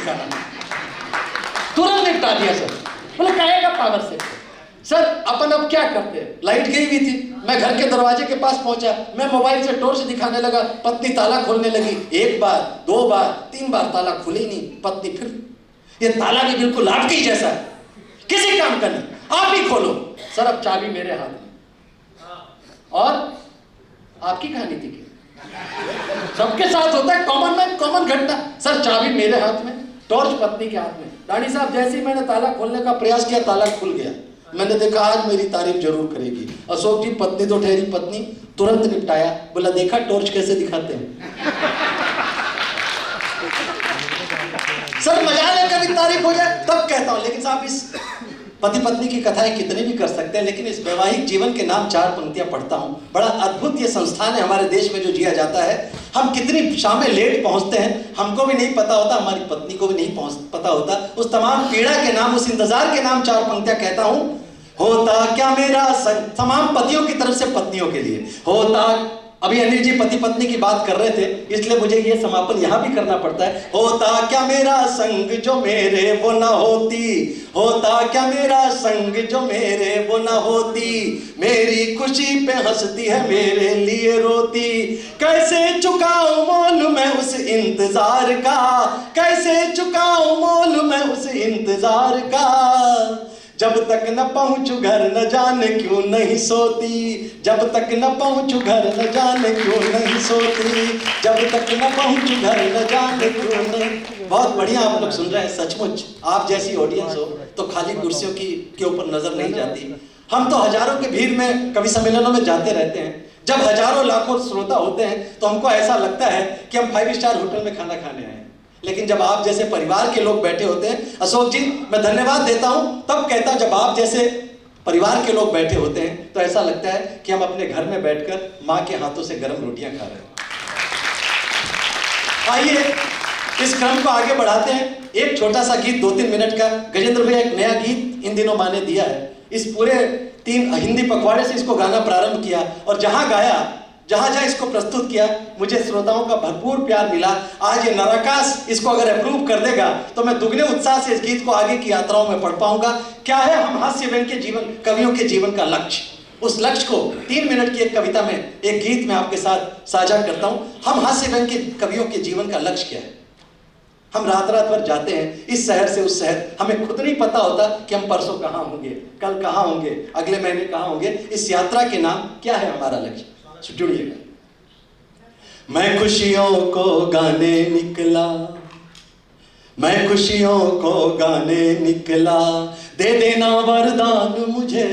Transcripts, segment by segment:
दिखाना, तुरंत निपटा दिया सर। बोले कहेगा पावर से। सर अपन अब क्या करते हैं, लाइट गई हुई थी, मैं घर के दरवाजे के पास पहुंचा, मैं मोबाइल से टॉर्च दिखाने लगा, पत्नी ताला खोलने लगी, 1 बार 2 बार 3 बार ताला खुले ही नहीं, पत्नी फिर, ये ताला भी बिल्कुल आपके ही जैसा है, किसी काम का नहीं, आप ही खोलो। सर अब चाबी मेरे हाथ में, और आपकी कहानी थी कि सबके साथ होता है, कॉमन मैन कॉमन घटना। सर चाबी मेरे हाथ में, टॉर्च पत्नी के हाथ में। रानी साहब जैसे ही मैंने ताला खोलने का प्रयास किया, ताला खुल गया। मैंने देखा आज मेरी तारीफ जरूर करेगी अशोक जी, पत्नी तो ठहरी पत्नी, तुरंत निपटाया। बोला देखा टॉर्च कैसे दिखाते हैं। सर मजाल है कभी तारीफ हो जाए तब कहता हूं, लेकिन साहब इस पति पत्नी की कथाएं कितनी भी कर सकते हैं, लेकिन इस वैवाहिक जीवन के नाम 4 पंक्तियां पढ़ता हूं। बड़ा अद्भुत ये संस्थान है हमारे देश में जो जिया जाता है। हम कितनी शामें लेट पहुंचते हैं, हमको भी नहीं पता होता, हमारी पत्नी को भी नहीं पता होता। उस तमाम पीड़ा के नाम, उस इंतजार के नाम 4 पंक्तियां कहता हूं। होता क्या मेरा संग, तमाम पतियों की तरफ से पत्नियों के लिए होता। अभी अनिल जी पति पत्नी की बात कर रहे थे, इसलिए मुझे ये समापन यहां भी करना पड़ता है। होता क्या मेरा संग जो मेरे वो ना होती, होता क्या मेरा संग जो मेरे वो ना होती, मेरी खुशी पे हंसती है मेरे लिए रोती, कैसे चुकाऊं मोल मैं उस इंतजार का, कैसे चुकाऊं मोल मैं उस इंतजार का, जब तक न पहुंचू घर न जाने क्यों नहीं सोती, जब तक न पहुंचू घर न जाने क्यों नहीं सोती, जब तक न पहुंचू घर न जाने क्यों नहीं। बहुत बढ़िया आप लोग सुन रहे हैं, सचमुच आप जैसी ऑडियंस हो तो खाली कुर्सियों के ऊपर नजर नहीं जाती। हम तो हजारों की भीड़ में कवि सम्मेलनों में जाते रहते हैं, जब हजारों लाखों श्रोता होते हैं तो हमको ऐसा लगता है कि हम 5 स्टार होटल में खाना खाने आए हैं। लेकिन जब आप जैसे परिवार के लोग बैठे होते हैं, अशोक जी मैं धन्यवाद देता हूं तब कहता हूं, जब आप जैसे परिवार के लोग बैठे होते हैं तो ऐसा लगता है कि हम अपने घर में बैठकर मां के हाथों से गर्म रोटियां खा रहे हैं। आइए इस क्रम को आगे बढ़ाते हैं। एक छोटा सा गीत 2-3 मिनट का, गजेंद्र भैया एक नया गीत इन दिनों मां ने दिया है। इस पूरे 3 हिंदी पखवाड़े से इसको गाना प्रारंभ किया और जहां गाया, जहां इसको प्रस्तुत किया, मुझे श्रोताओं का भरपूर प्यार मिला। आज ये नराकाश इसको अगर अप्रूव कर देगा तो मैं दुगने उत्साह से इस गीत को आगे की यात्राओं में पढ़ पाऊंगा। क्या है हम हास्य व्यंग्य के जीवन, कवियों के जीवन का लक्ष्य, उस लक्ष्य को 3 मिनट की एक कविता में, एक गीत में आपके साथ साझा करता हूं। हम हास्य व्यंग्य के कवियों के जीवन का लक्ष्य क्या है? हम रात रात भर जाते हैं इस शहर से उस शहर, हमें खुद नहीं पता होता कि हम परसों कहाँ होंगे, कल कहाँ होंगे, अगले महीने कहाँ होंगे। इस यात्रा के नाम क्या है हमारा लक्ष्य? जुड़िएगा। मैं खुशियों को गाने निकला, मैं खुशियों को गाने निकला, दे देना वरदान मुझे।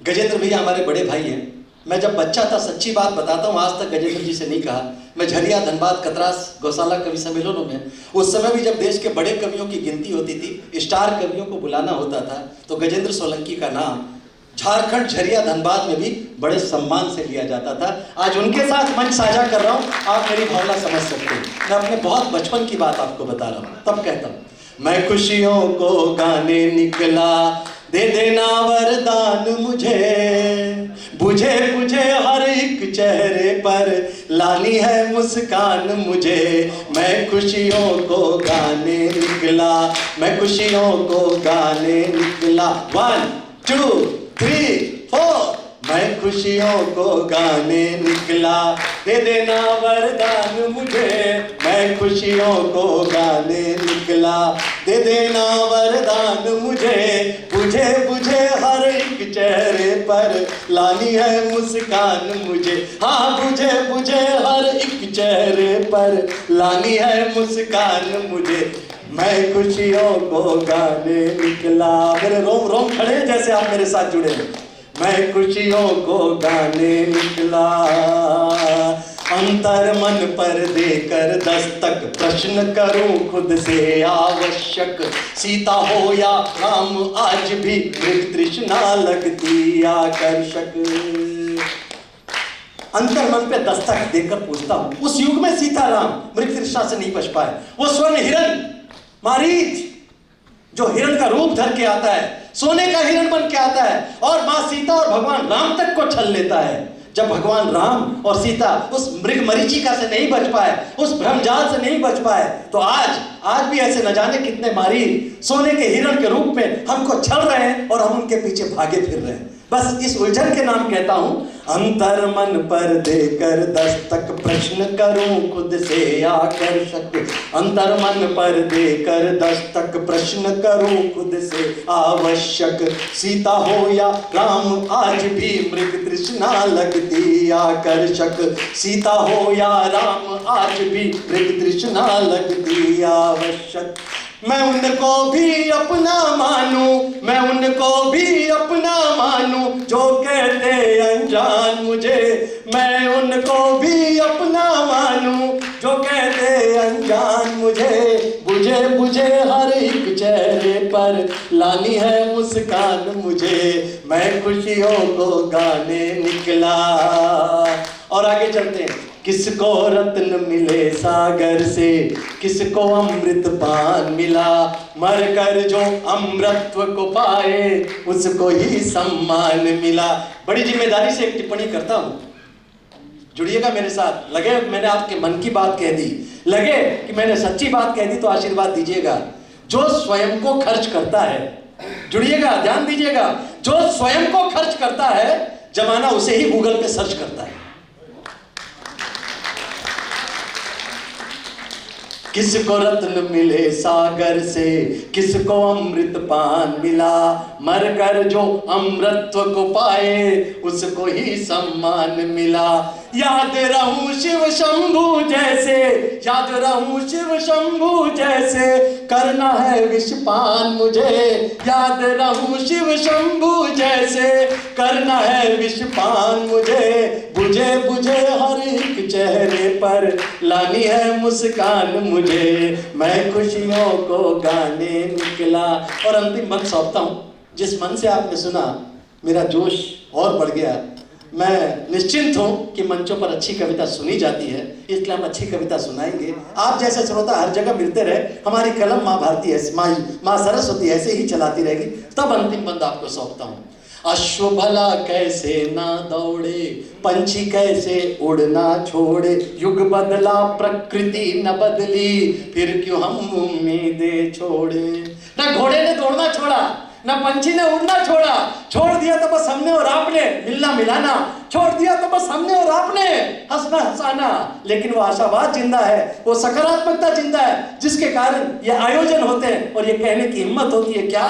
गजेंद्र भैया हमारे बड़े भाई हैं। मैं जब बच्चा था, सच्ची बात बताता हूँ, आज तक गजेंद्र जी से नहीं कहा, मैं झरिया, धनबाद, कतरास, गौशाला कवि सम्मेलनों में, उस समय भी जब देश के बड़े कवियों की गिनती होती थी, स्टार कवियों को बुलाना होता था, तो गजेंद्र सोलंकी का नाम झारखंड, झरिया, धनबाद में भी बड़े सम्मान से लिया जाता था। आज उनके साथ मंच साझा कर रहा हूं, आप मेरी भावना समझ सकते हैं। मैं अपने बहुत बचपन की बात आपको बता रहा हूं। तब कहता हूं, मैं खुशियों को गाने निकला, दे देना वरदान मुझे, बुझे बुझे हर एक चेहरे पर लानी है मुस्कान मुझे। मैं खुशियों को गाने निकला, मैं खुशियों को गाने निकला। 1 2 3 4। मैं खुशियों को गाने निकला, दे देना वरदान मुझे। मैं खुशियों को गाने निकला, दे देना वरदान मुझे। बुझे बुझे हर एक चेहरे पर लानी है मुस्कान मुझे। हाँ, बुझे बुझे हर एक चेहरे पर लानी है मुस्कान मुझे। मैं खुशियों को गाने निकला। मेरे रोम रोम खड़े जैसे आप मेरे साथ जुड़े हैं। मैं खुशियों को गाने निकला, अंतर मन पर देकर दस्तक प्रश्न करूं खुद से आवश्यक। सीता हो या राम आज भी मृग तृष्णा लगती आकर्षक। अंतर मन पे दस्तक देकर पूछता हूं, उस युग में सीता राम मृग तृष्णा से नहीं बच पाए। वो स्वर्ण हिरण मारीच जो हिरण का रूप धर के आता है, सोने का हिरण बन के आता है और मां सीता और भगवान राम तक को छल लेता है। जब भगवान राम और सीता उस मृग मरीचिका से नहीं बच पाए, उस भ्रमजाल से नहीं बच पाए, तो आज भी ऐसे न जाने कितने मारी सोने के हिरण के रूप में हमको छल रहे हैं और हम उनके पीछे भागे फिर रहे हैं। बस इस उलझन के नाम कहता हूं, अंतर मन पर देकर दस्तक प्रश्न करूं खुद से आकर्षक। अंतर मन पर देकर दस्तक प्रश्न करूं खुद से आवश्यक। सीता हो या राम आज भी मृग तृष्णा लगती आकर्षक। सीता हो या राम आज भी मृग तृष्णा लगती आवश्यक। मैं उनको भी अपना मानूं, मैं उनको भी अपना मानूं जो कहते अनजान मुझे। मैं उनको भी अपना मानूं जो कहते अनजान मुझे। बुझे बुझे हर एक चेहरे पर लानी है मुस्कान मुझे। मैं खुशियों को गाने निकला। और आगे चलते हैं। किसको रत्न मिले सागर से, किसको अमृत पान मिला। मर कर जो अमृतत्व को पाए उसको ही सम्मान मिला। बड़ी जिम्मेदारी से एक टिप्पणी करता हूं, जुड़िएगा मेरे साथ। लगे मैंने आपके मन की बात कह दी, लगे कि मैंने सच्ची बात कह दी तो आशीर्वाद दीजिएगा। जो स्वयं को खर्च करता है, जुड़िएगा, ध्यान दीजिएगा, जो स्वयं को खर्च करता है जमाना उसे ही गूगल पे सर्च करता है। किसको रत्न मिले सागर से, किसको अमृत पान मिला। मर कर जो अमृतत्व को पाए उसको ही सम्मान मिला। याद रहूं शिव शंभू जैसे, याद रहूं शिव शंभू जैसे करना है विषपान मुझे। याद रहूं शिव शंभू जैसे करना है विषपान मुझे। बुझे बुझे हर एक चेहरे पर लानी है मुस्कान मुझे। मैं खुशियों को गाने निकला। और अंतिम मत सौंपता हूं, जिस मन से आपने सुना मेरा जोश और बढ़ गया। मैं निश्चिंत हूं कि मंचों पर अच्छी कविता सुनी जाती है, इसलिए हम अच्छी कविता सुनाएंगे। आप जैसे श्रोता हर जगह मिलते रहे, हमारी कलम माँ भारती है, माँ सरस्वती ऐसे ही चलाती रहेगी। तब अंतिम बंद आपको सौंपता हूं। अश्व भला कैसे ना दौड़े, पंछी कैसे उड़ना छोड़े। युग बदला प्रकृति न बदली, फिर क्यों हम उम्मीदें छोड़े। ना घोड़े ने दौड़ना छोड़ा, ना पंछी ने उड़ना छोड़ा। छोड़ दिया तो बस हमने और आपने मिलना मिलाना। छोड़ दिया तो बस हमने और आपने हंसना हंसाना। लेकिन वो आशावाद जिंदा है, वो सकारात्मकता जिंदा है, जिसके कारण ये आयोजन होते हैं और ये कहने की हिम्मत होती है क्या,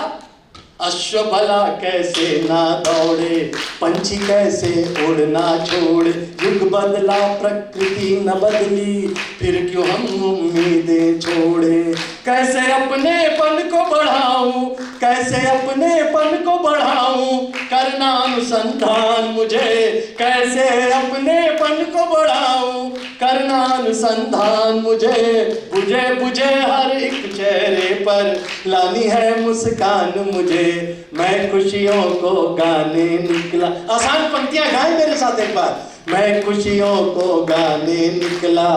अश्व भला कैसे ना दौड़े, पंछी कैसे उड़ना छोड़े। युग बदला प्रकृति न बदली, फिर क्यों हम उम्मीदें छोड़े। कैसे अपनेपन को बढ़ाऊं, कैसे अपनेपन को बढ़ाऊं करना अनुसंधान मुझे। कैसे अपनेपन को बढ़ाऊं करना अनुसंधान मुझे। बुझे बुझे हर एक चेहरे पर लानी है मुस्कान मुझे। मैं खुशियों को गाने निकला। आसान पंक्तियां गाएं मेरे साथ एक बार। मैं खुशियों को गाने निकला,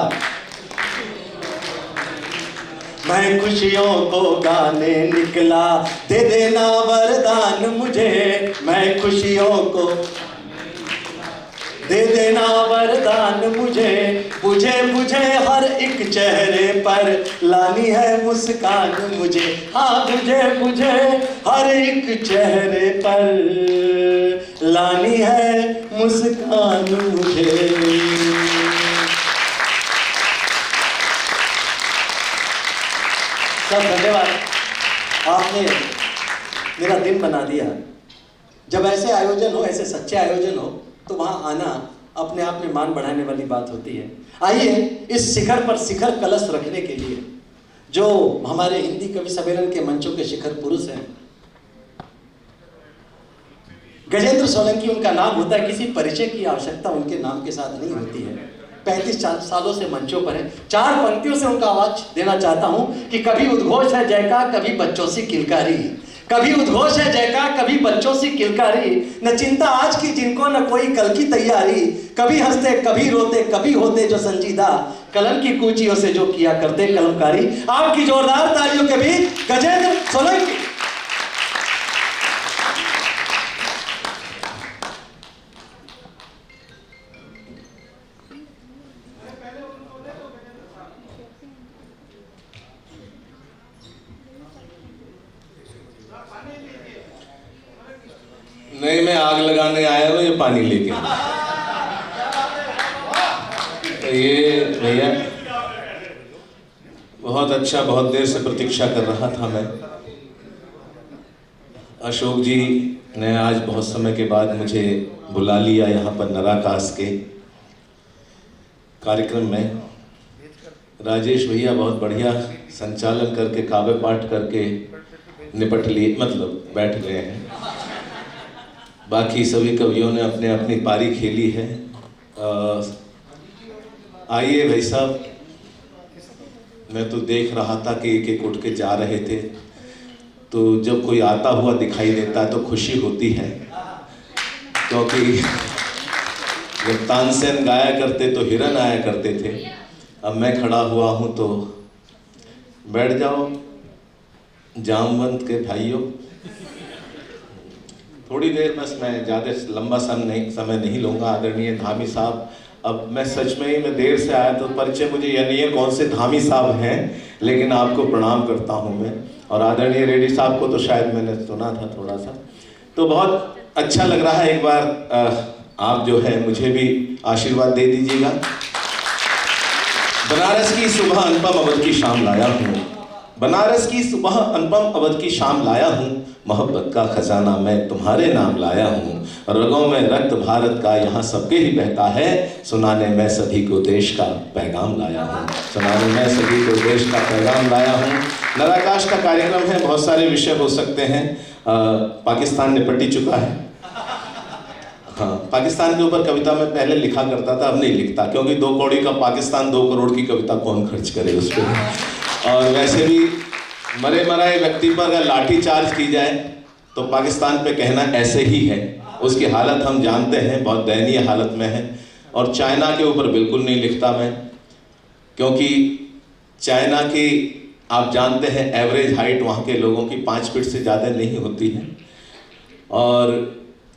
मैं खुशियों को गाने निकला। दे देना वरदान मुझे, मैं खुशियों को दे देना वरदान मुझे। बुझे बुझे हर एक चेहरे पर लानी है मुस्कान मुझे। हाँ बुझे बुझे हर एक चेहरे पर लानी है मुस्कान मुझे। सब धन्यवाद, आपने मेरा दिन बना दिया। जब ऐसे आयोजन हो, ऐसे सच्चे आयोजन हो, तो वहाँ आना अपने आप में मान बढ़ाने वाली बात होती है। आइए इस शिखर पर शिखर कलश रखने के लिए जो हमारे हिंदी कवि सम्मेलन के मंचों के शिखर पुरुष हैं, गजेंद्र सोलंकी उनका नाम होता है, किसी परिचय की आवश्यकता उनके नाम के साथ नहीं होती है। 35 सालों से मंचों पर है। 4 पंक्तियों से उनका आवाज देना चाहता हूं कि कभी उद्घोष है जयकार, कभी बच्चों से किलकारी। कभी उद्घोष है जयकार, कभी बच्चों से किलकारी। न चिंता आज की जिनको न कोई कल की तैयारी। कभी हंसते कभी रोते, कभी होते जो संजीदा, कलम की कूचियों से जो किया करते कलमकारी। आपकी जोरदार तालियों के बीच गजेंद्र सोलंकी। आग लगाने आया हो या पानी लेके? तो ये भैया बहुत अच्छा, बहुत देर से प्रतीक्षा कर रहा था मैं। अशोक जी ने आज बहुत समय के बाद मुझे बुला लिया यहाँ पर नराकास के कार्यक्रम में। राजेश भैया बहुत बढ़िया संचालन करके, काव्य पाठ करके निपट लिए, मतलब बैठ गए हैं। बाकी सभी कवियों ने अपने अपनी पारी खेली है। आइए भाई साहब, मैं तो देख रहा था कि एक एक उठ के जा रहे थे, तो जब कोई आता हुआ दिखाई देता है तो खुशी होती है, क्योंकि जब तानसेन गाया करते तो हिरन आया करते थे। अब मैं खड़ा हुआ हूँ तो बैठ जाओ जामवंत के भाइयों। थोड़ी देर बस, मैं ज़्यादा लंबा समय नहीं लूँगा। आदरणीय धामी साहब, अब मैं सच में ही मैं देर से आया तो परिचय मुझे यह नहीं है कौन से धामी साहब हैं, लेकिन आपको प्रणाम करता हूँ मैं। और आदरणीय रेड्डी साहब को तो शायद मैंने सुना था थोड़ा सा, तो बहुत अच्छा लग रहा है। एक बार आप जो है मुझे भी आशीर्वाद दे दीजिएगा। बनारस की सुबह अनुपम अवध की शाम लाया हूँ, बनारस की सुबह अनुपम अवध की शाम लाया हूँ, मोहब्बत का खजाना मैं तुम्हारे नाम लाया हूँ। रगों में रक्त भारत का यहाँ सबके ही बहता है, सुनाने मैं सभी को देश का पैगाम लाया हूँ, सुनाने मैं सभी को देश का पैगाम लाया हूँ। नराकाश का कार्यक्रम है, बहुत सारे विषय हो सकते हैं। पाकिस्तान निपट ही चुका है। हाँ, पाकिस्तान के ऊपर कविता मैं पहले लिखा करता था, अब नहीं लिखता, क्योंकि 2 कौड़ी का पाकिस्तान 2 करोड़ की कविता कौन खर्च करे उस पर। और वैसे भी मरे मराए व्यक्ति पर अगर लाठी चार्ज की जाए तो पाकिस्तान पे कहना ऐसे ही है। उसकी हालत हम जानते हैं, बहुत दयनीय हालत में है। और चाइना के ऊपर बिल्कुल नहीं लिखता मैं, क्योंकि चाइना की आप जानते हैं एवरेज हाइट वहाँ के लोगों की 5 फीट से ज़्यादा नहीं होती है। और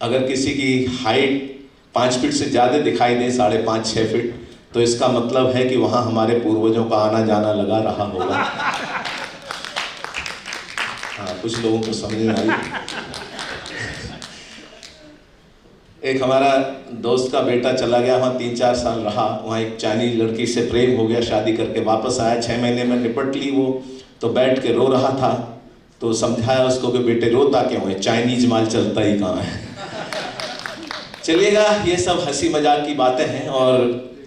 अगर किसी की हाइट 5 फीट से ज़्यादा दिखाई दे, 5.5-6 फीट, तो इसका मतलब है कि वहाँ हमारे पूर्वजों का आना जाना लगा रहा होगा। हाँ, कुछ लोगों को समझ में आई। एक हमारा दोस्त का बेटा चला गया, वहाँ 3-4 साल रहा, वहाँ एक चाइनीज लड़की से प्रेम हो गया, शादी करके वापस आया, 6 महीने में निपट ली वो। तो बैठ के रो रहा था, तो समझाया उसको कि बेटे रोता क्यों है, चाइनीज माल चलता ही कहाँ है। चलिएगा, ये सब हंसी मजाक की बातें हैं। और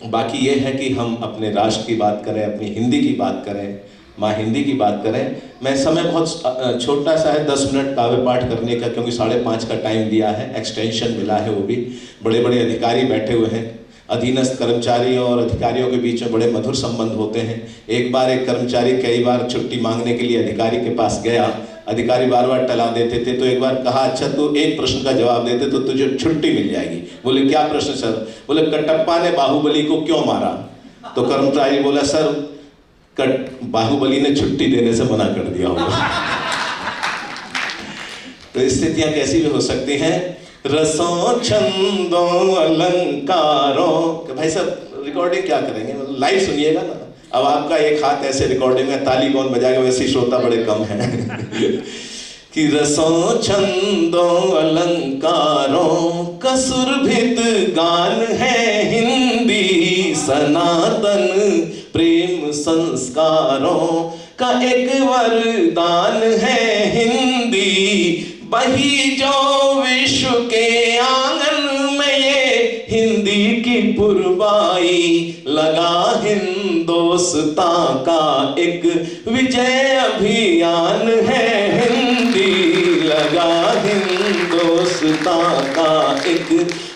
बाकी ये है कि हम अपने राष्ट्र की बात करें, अपनी हिंदी की बात करें, माँ हिंदी की बात करें। मैं समय बहुत छोटा सा है, 10 मिनट काव्य पाठ करने का, क्योंकि 5:30 का टाइम दिया है, एक्सटेंशन मिला है, वो भी बड़े बड़े अधिकारी बैठे हुए हैं। अधीनस्थ कर्मचारी और अधिकारियों के बीच में बड़े मधुर संबंध होते हैं। एक बार एक कर्मचारी कई बार छुट्टी मांगने के लिए अधिकारी के पास गया, अधिकारी बार बार टला देते थे, तो एक बार कहा अच्छा तू एक प्रश्न का जवाब देते तो तुझे छुट्टी मिल जाएगी। बोले क्या प्रश्न सर? बोले कटप्पा ने बाहुबली को क्यों मारा? तो कर्मचारी बोला सर बाहुबली ने छुट्टी देने से मना कर दिया होगा। तो स्थितियां कैसी भी हो सकती हैं। रसों छंदों अलंकारों, भाई साहब रिकॉर्डिंग क्या करेंगे, मतलब लाइव सुनिएगा ना। अब आपका एक हाथ ऐसे रिकॉर्डिंग में ताली कौन बजाएगा, वैसे श्रोता बड़े कम हैं। कि रसों छंदों अलंकारों का सुरभित गान है हिंदी, सनातन प्रेम संस्कारों का एक वरदान है हिंदी। बही जो विश्व के आंगन में ये हिंदी की पुरवाई, लगा हिंदोस्ता का एक विजय अभियान है हिंदी, लगा हिंदोस्ता का एक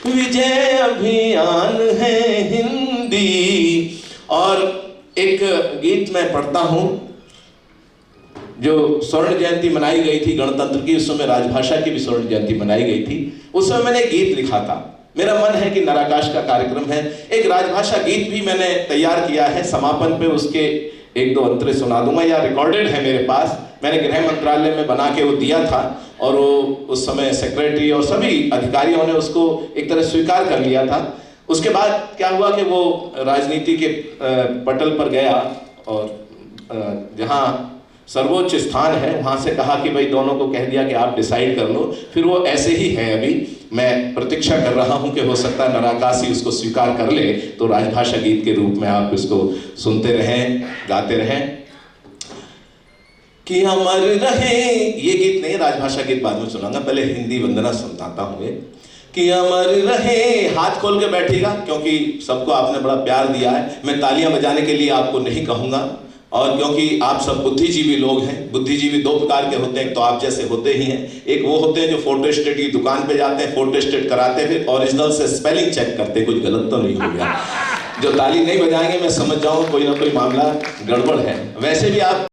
विजय अभियान है हिंदी। और एक गीत मैं पढ़ता हूं, जो स्वर्ण जयंती मनाई गई थी गणतंत्र की, उस समय राजभाषा की भी स्वर्ण जयंती मनाई गई थी। उस समय मैंने गीत लिखा था। मेरा मन है कि नराकाश का कार्यक्रम है, एक राजभाषा गीत भी मैंने तैयार किया है। समापन पे उसके 1-2 अंतरे सुना दूंगा, या रिकॉर्डेड है मेरे पास। मैंने गृह मंत्रालय में बना के वो दिया था, और वो उस समय सेक्रेटरी और सभी अधिकारियों ने उसको एक तरह स्वीकार कर लिया था। उसके बाद क्या हुआ कि वो राजनीति के पटल पर गया, और जहाँ सर्वोच्च स्थान है, वहाँ से कहा कि भाई दोनों को कह दिया कि आप डिसाइड कर लो। फिर वो ऐसे ही है, अभी मैं प्रतीक्षा कर रहा हूँ कि हो सकता है नराकाशी उसको स्वीकार कर ले, तो राजभाषा गीत के रूप में आप इसको सुनते रहें, गाते रहें। कि अमर रहे, ये गीत नहीं, राजभाषा गीत बाद में सुनाऊंगा, पहले हिंदी वंदना सुनाता हूँ। कि अमर रहे, हाथ खोल के बैठिएगा क्योंकि सबको आपने बड़ा प्यार दिया है। मैं तालियां बजाने के लिए आपको नहीं कहूँगा, और क्योंकि आप सब बुद्धिजीवी लोग हैं। बुद्धिजीवी दो प्रकार के होते हैं, तो आप जैसे होते ही हैं। एक वो होते हैं जो फोटो स्टेट की दुकान पे जाते हैं, फोटो स्टेट कराते हैं, फिर ओरिजिनल से स्पेलिंग चेक करते हैं कुछ गलत तो नहीं हो गया। जो ताली नहीं बजाएंगे मैं समझ जाऊँ कोई ना कोई मामला गड़बड़ है। वैसे भी आप